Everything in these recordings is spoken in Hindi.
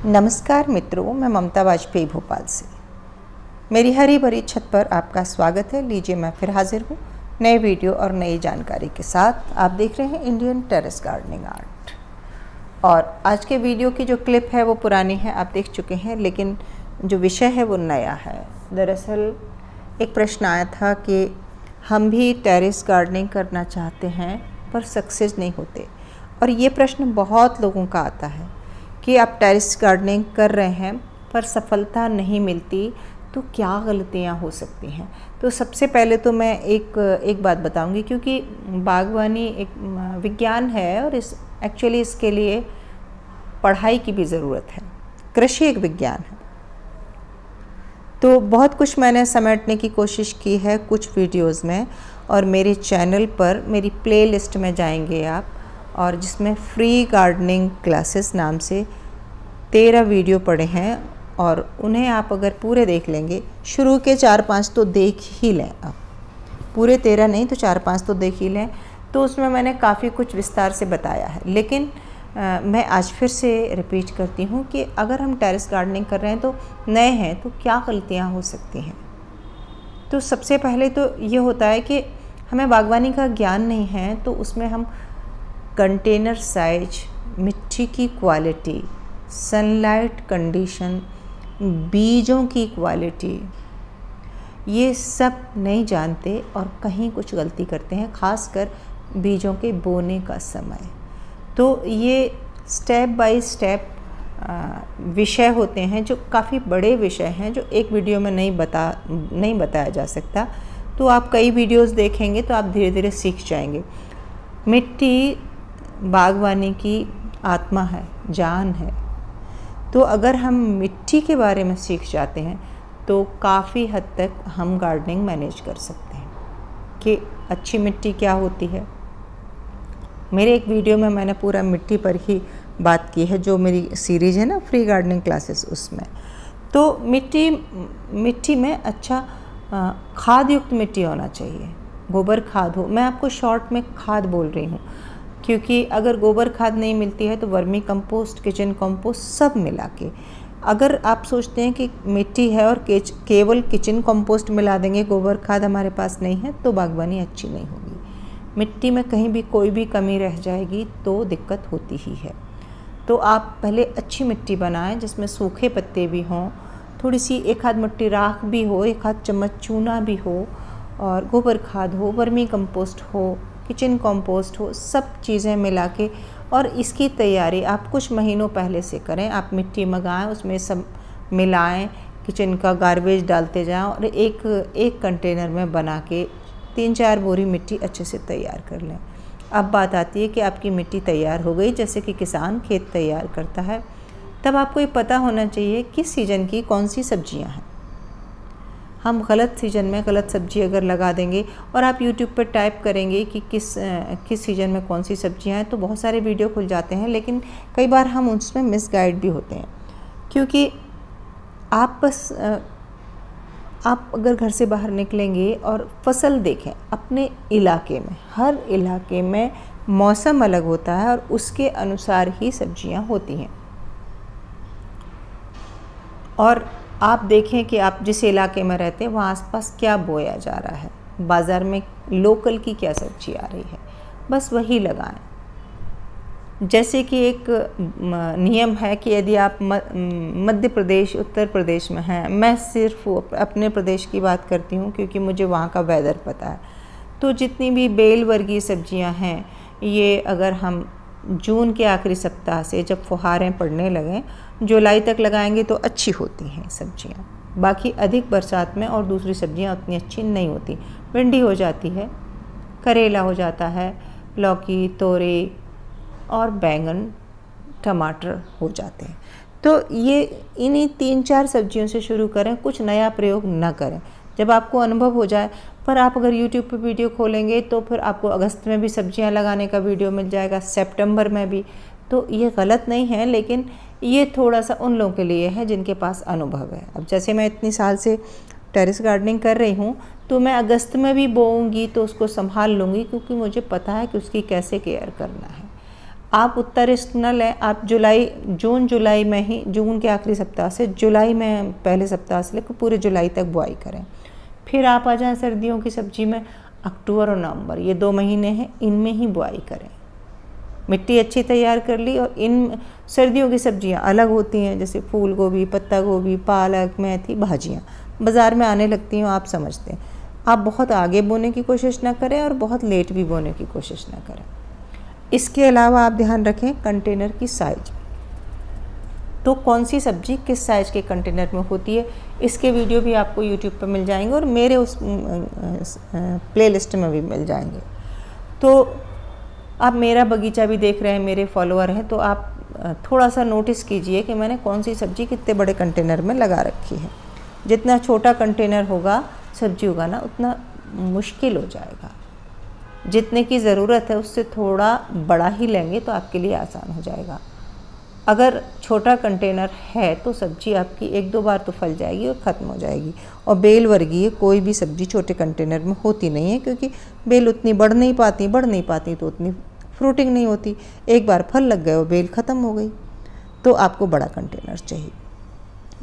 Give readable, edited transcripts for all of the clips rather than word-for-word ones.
नमस्कार मित्रों, मैं ममता वाजपेयी भोपाल से। मेरी हरी भरी छत पर आपका स्वागत है। लीजिए, मैं फिर हाजिर हूँ नए वीडियो और नई जानकारी के साथ। आप देख रहे हैं इंडियन टेरेस गार्डनिंग आर्ट। और आज के वीडियो की जो क्लिप है वो पुरानी है, आप देख चुके हैं, लेकिन जो विषय है वो नया है। दरअसल एक प्रश्न आया था कि हम भी टेरेस गार्डनिंग करना चाहते हैं पर सक्सेस नहीं होते। और ये प्रश्न बहुत लोगों का आता है कि आप टेरेस गार्डनिंग कर रहे हैं पर सफलता नहीं मिलती, तो क्या गलतियां हो सकती हैं। तो सबसे पहले तो मैं एक बात बताऊंगी, क्योंकि बागवानी एक विज्ञान है और एक्चुअली इसके लिए पढ़ाई की भी ज़रूरत है। कृषि एक विज्ञान है। तो बहुत कुछ मैंने समेटने की कोशिश की है कुछ वीडियोज़ में, और मेरे चैनल पर मेरी प्लेलिस्ट में जाएंगे आप, और जिसमें फ्री गार्डनिंग क्लासेस नाम से 13 वीडियो पड़े हैं, और उन्हें आप अगर पूरे देख लेंगे, शुरू के 4-5 तो देख ही लें आप, पूरे 13 नहीं तो 4-5 तो देख ही लें, तो उसमें मैंने काफ़ी कुछ विस्तार से बताया है। लेकिन मैं आज फिर से रिपीट करती हूँ कि अगर हम टेरेस गार्डनिंग कर रहे हैं, तो नए हैं, तो क्या गलतियाँ हो सकती हैं। तो सबसे पहले तो ये होता है कि हमें बागवानी का ज्ञान नहीं है, तो उसमें हम कंटेनर साइज, मिट्टी की क्वालिटी, सनलाइट कंडीशन, बीजों की क्वालिटी, ये सब नहीं जानते और कहीं कुछ गलती करते हैं, खासकर बीजों के बोने का समय। तो ये स्टेप बाय स्टेप विषय होते हैं, जो काफ़ी बड़े विषय हैं, जो एक वीडियो में नहीं बताया जा सकता। तो आप कई वीडियोस देखेंगे तो आप धीरे धीरे सीख जाएंगे। मिट्टी बागवानी की आत्मा है, जान है। तो अगर हम मिट्टी के बारे में सीख जाते हैं तो काफ़ी हद तक हम गार्डनिंग मैनेज कर सकते हैं कि अच्छी मिट्टी क्या होती है। मेरे एक वीडियो में मैंने पूरा मिट्टी पर ही बात की है, जो मेरी सीरीज़ है ना फ्री गार्डनिंग क्लासेस, उसमें। तो मिट्टी में अच्छा खाद युक्त मिट्टी होना चाहिए, गोबर खाद हो। मैं आपको शॉर्ट में खाद बोल रही हूँ, क्योंकि अगर गोबर खाद नहीं मिलती है तो वर्मी कंपोस्ट, किचन कंपोस्ट, सब मिला के। अगर आप सोचते हैं कि मिट्टी है और केवल किचन कंपोस्ट मिला देंगे, गोबर खाद हमारे पास नहीं है, तो बागवानी अच्छी नहीं होगी। मिट्टी में कहीं भी कोई भी कमी रह जाएगी तो दिक्कत होती ही है। तो आप पहले अच्छी मिट्टी बनाएं जिसमें सूखे पत्ते भी हों, थोड़ी सी एक आध मुट्ठी राख भी हो, एक आध चम्मच चूना भी हो, और गोबर खाद हो, वर्मी कंपोस्ट हो, किचन कंपोस्ट हो, सब चीज़ें मिला के। और इसकी तैयारी आप कुछ महीनों पहले से करें। आप मिट्टी मंगाएं, उसमें सब मिलाएं, किचन का गार्बेज डालते जाएं, और एक कंटेनर में बना के 3-4 बोरी मिट्टी अच्छे से तैयार कर लें। अब बात आती है कि आपकी मिट्टी तैयार हो गई, जैसे कि किसान खेत तैयार करता है, तब आपको ये पता होना चाहिए किस सीज़न की कौन सी सब्जियां हैं। हम गलत सीज़न में गलत सब्जी अगर लगा देंगे, और आप YouTube पर टाइप करेंगे कि किस सीज़न में कौन सी सब्जियां हैं, तो बहुत सारे वीडियो खुल जाते हैं, लेकिन कई बार हम उसमें मिसगाइड भी होते हैं। क्योंकि आप अगर घर से बाहर निकलेंगे और फसल देखें अपने इलाके में, हर इलाके में मौसम अलग होता है और उसके अनुसार ही सब्जियां होती हैं। और आप देखें कि आप जिस इलाके में रहते हैं वहाँ आसपास क्या बोया जा रहा है, बाज़ार में लोकल की क्या सब्जी आ रही है, बस वही लगाएं। जैसे कि एक नियम है कि यदि आप मध्य प्रदेश, उत्तर प्रदेश में हैं, मैं सिर्फ अपने प्रदेश की बात करती हूँ क्योंकि मुझे वहाँ का वेदर पता है। तो जितनी भी बेल वर्गीय सब्जियाँ हैं, ये अगर हम जून के आखिरी सप्ताह से, जब फुहारें पड़ने लगें, जुलाई तक लगाएंगे तो अच्छी होती हैं सब्जियां। बाकी अधिक बरसात में और दूसरी सब्जियां उतनी अच्छी नहीं होती। भिंडी हो जाती है, करेला हो जाता है, लौकी, तोरी और बैंगन, टमाटर हो जाते हैं। तो ये इन्हीं 3-4 सब्जियों से शुरू करें, कुछ नया प्रयोग न करें। जब आपको अनुभव हो जाए, पर आप अगर YouTube पे वीडियो खोलेंगे तो फिर आपको अगस्त में भी सब्जियां लगाने का वीडियो मिल जाएगा, सितंबर में भी। तो ये गलत नहीं है, लेकिन ये थोड़ा सा उन लोगों के लिए है जिनके पास अनुभव है। अब जैसे मैं इतनी साल से टेरेस गार्डनिंग कर रही हूँ, तो मैं अगस्त में भी बोऊंगी तो उसको संभाल लूँगी, क्योंकि मुझे पता है कि उसकी कैसे केयर करना है। आप उतना रिस्क न लें। आप जून जुलाई में ही, जून के आखिरी सप्ताह से जुलाई में पहले सप्ताह से लेकर पूरे जुलाई तक बुआई करें। फिर आप आ जाएँ सर्दियों की सब्जी में, अक्टूबर और नवंबर, ये 2 महीने हैं, इनमें ही बुआई करें। मिट्टी अच्छी तैयार कर ली। और इन सर्दियों की सब्जियां अलग होती हैं, जैसे फूल गोभी, पत्ता गोभी, पालक, मेथी, भाजियां बाज़ार में आने लगती हैं, आप समझते हैं। आप बहुत आगे बोने की कोशिश ना करें और बहुत लेट भी बोने की कोशिश ना करें। इसके अलावा आप ध्यान रखें कंटेनर की साइज। तो कौन सी सब्जी किस साइज़ के कंटेनर में होती है, इसके वीडियो भी आपको यूट्यूब पर मिल जाएंगे और मेरे उस प्लेलिस्ट में भी मिल जाएंगे। तो आप मेरा बगीचा भी देख रहे हैं, मेरे फॉलोअर हैं, तो आप थोड़ा सा नोटिस कीजिए कि मैंने कौन सी सब्ज़ी कितने बड़े कंटेनर में लगा रखी है। जितना छोटा कंटेनर होगा सब्जी उगाना उतना मुश्किल हो जाएगा। जितने की ज़रूरत है उससे थोड़ा बड़ा ही लेंगे तो आपके लिए आसान हो जाएगा। अगर छोटा कंटेनर है तो सब्जी आपकी 1-2 बार तो फल जाएगी और ख़त्म हो जाएगी। और बेल वर्गीय कोई भी सब्ज़ी छोटे कंटेनर में होती नहीं है, क्योंकि बेल उतनी बढ़ नहीं पाती तो उतनी फ्रूटिंग नहीं होती। एक बार फल लग गए और बेल ख़त्म हो गई। तो आपको बड़ा कंटेनर चाहिए,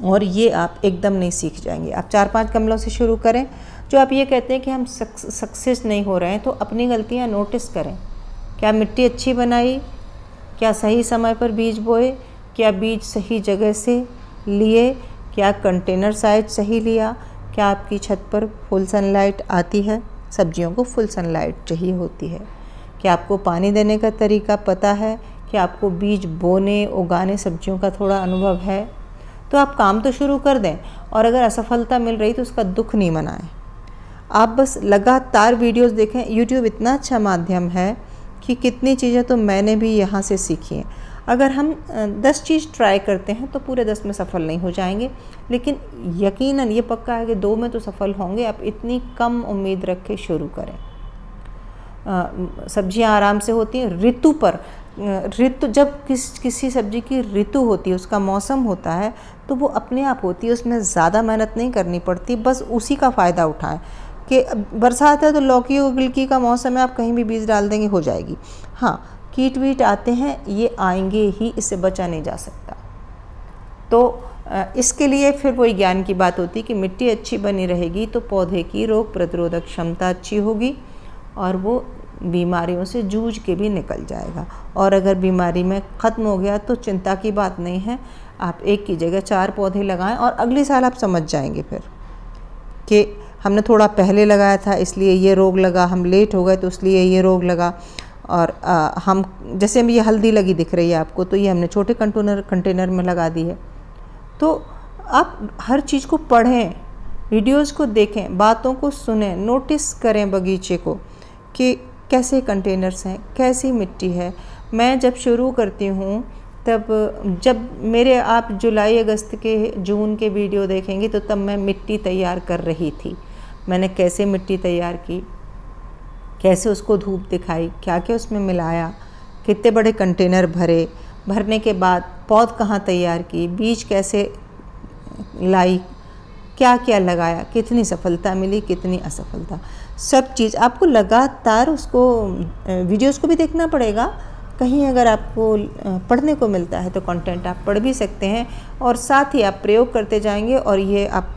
और ये आप एकदम नहीं सीख जाएंगे। आप 4-5 गमलों से शुरू करें। जो आप ये कहते हैं कि हम सक्सेस नहीं हो रहे हैं, तो अपनी गलतियाँ नोटिस करें। क्या मिट्टी अच्छी बनाई, क्या सही समय पर बीज बोए, क्या बीज सही जगह से लिए, क्या कंटेनर साइज सही लिया, क्या आपकी छत पर फुल सनलाइट आती है। सब्जियों को फुल सनलाइट चाहिए होती है। क्या आपको पानी देने का तरीका पता है, क्या आपको बीज बोने उगाने सब्जियों का थोड़ा अनुभव है। तो आप काम तो शुरू कर दें, और अगर असफलता मिल रही तो उसका दुख नहीं मनाएं। आप बस लगातार वीडियोस देखें। यूट्यूब इतना अच्छा माध्यम है कि कितनी चीज़ें तो मैंने भी यहाँ से सीखी हैं। अगर हम 10 चीज़ ट्राई करते हैं तो पूरे 10 में सफल नहीं हो जाएंगे, लेकिन यकीनन ये पक्का है कि 2 में तो सफल होंगे। आप इतनी कम उम्मीद रख के शुरू करें। सब्जियां आराम से होती हैं ऋतु पर। ऋतु जब किसी सब्जी की ऋतु होती है, उसका मौसम होता है, तो वो अपने आप होती है। उसमें ज़्यादा मेहनत नहीं करनी पड़ती, बस उसी का फ़ायदा उठाएं। कि बरसात है तो लौकी और गिलकी का मौसम है, आप कहीं भी बीज डाल देंगे हो जाएगी। हाँ, कीट वीट आते हैं, ये आएंगे ही, इससे बचा नहीं जा सकता। तो इसके लिए फिर वही ज्ञान की बात होती है कि मिट्टी अच्छी बनी रहेगी तो पौधे की रोग प्रतिरोधक क्षमता अच्छी होगी और वो बीमारियों से जूझ के भी निकल जाएगा। और अगर बीमारी में ख़त्म हो गया तो चिंता की बात नहीं है। आप एक की जगह 4 पौधे लगाएं और अगले साल आप समझ जाएंगे फिर कि हमने थोड़ा पहले लगाया था इसलिए ये रोग लगा, हम लेट हो गए तो इसलिए ये रोग लगा। और हम जैसे ये हल्दी लगी दिख रही है आपको, तो ये हमने छोटे कंटेनर में लगा दी है। तो आप हर चीज़ को पढ़ें, वीडियोज़ को देखें, बातों को सुनें, नोटिस करें बगीचे को कि कैसे कंटेनर्स हैं, कैसी मिट्टी है। मैं जब शुरू करती हूँ तब जब मेरे आप जुलाई अगस्त के जून के वीडियो देखेंगे तो तब मैं मिट्टी तैयार कर रही थी। मैंने कैसे मिट्टी तैयार की, कैसे उसको धूप दिखाई, क्या क्या उसमें मिलाया, कितने बड़े कंटेनर भरने के बाद पौध कहाँ तैयार की, बीज कैसे लाई, क्या क्या लगाया, कितनी सफलता मिली, कितनी असफलता, सब चीज़ आपको लगातार उसको वीडियोस को भी देखना पड़ेगा। कहीं अगर आपको पढ़ने को मिलता है तो कंटेंट आप पढ़ भी सकते हैं और साथ ही आप प्रयोग करते जाएंगे। और ये आप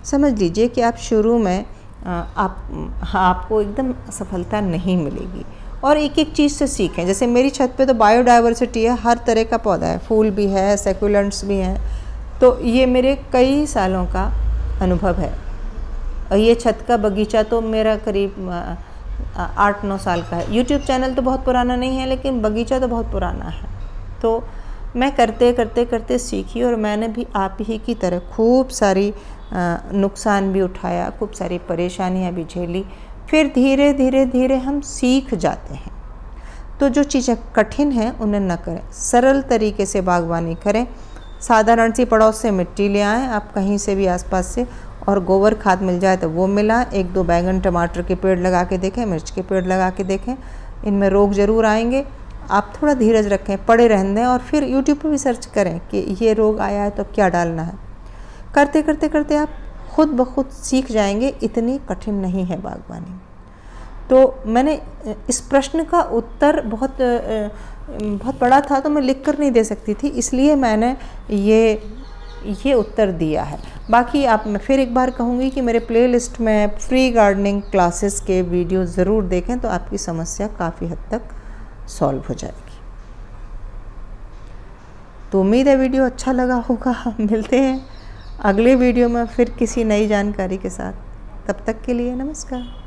समझ लीजिए कि आप शुरू में आपको एकदम सफलता नहीं मिलेगी। और एक एक चीज़ से सीखें। जैसे मेरी छत पे तो बायोडाइवर्सिटी है, हर तरह का पौधा है, फूल भी है, सेक्युलेंट्स भी हैं। तो ये मेरे कई सालों का अनुभव है। और ये छत का बगीचा तो मेरा करीब 8-9 साल का है। यूट्यूब चैनल तो बहुत पुराना नहीं है, लेकिन बगीचा तो बहुत पुराना है। तो मैं करते करते करते सीखी और मैंने भी आप ही की तरह खूब सारी नुकसान भी उठाया, खूब सारी परेशानियां भी झेली। फिर धीरे धीरे धीरे हम सीख जाते हैं। तो जो चीज़ें कठिन हैं उन्हें न करें, सरल तरीके से बागवानी करें। साधारण सी पड़ोस से मिट्टी ले आएँ आप कहीं से भी आसपास से, और गोबर खाद मिल जाए तो वो मिलाएं। 1-2 बैंगन टमाटर के पेड़ लगा के देखें, मिर्च के पेड़ लगा के देखें। इनमें रोग ज़रूर आएंगे, आप थोड़ा धीरज रखें, पड़े रहने दें। और फिर यूट्यूब पर भी सर्च करें कि ये रोग आया है तो क्या डालना है। करते करते करते आप खुद ब खुद सीख जाएंगे। इतनी कठिन नहीं है बागवानी। तो मैंने इस प्रश्न का उत्तर बहुत बड़ा था, तो मैं लिख कर नहीं दे सकती थी, इसलिए मैंने ये उत्तर दिया है। बाकी आप, मैं फिर एक बार कहूँगी कि मेरे प्लेलिस्ट में फ्री गार्डनिंग क्लासेस के वीडियो ज़रूर देखें, तो आपकी समस्या काफ़ी हद तक सॉल्व हो जाएगी। तो उम्मीद है वीडियो अच्छा लगा होगा। मिलते हैं अगले वीडियो में फिर किसी नई जानकारी के साथ। तब तक के लिए नमस्कार।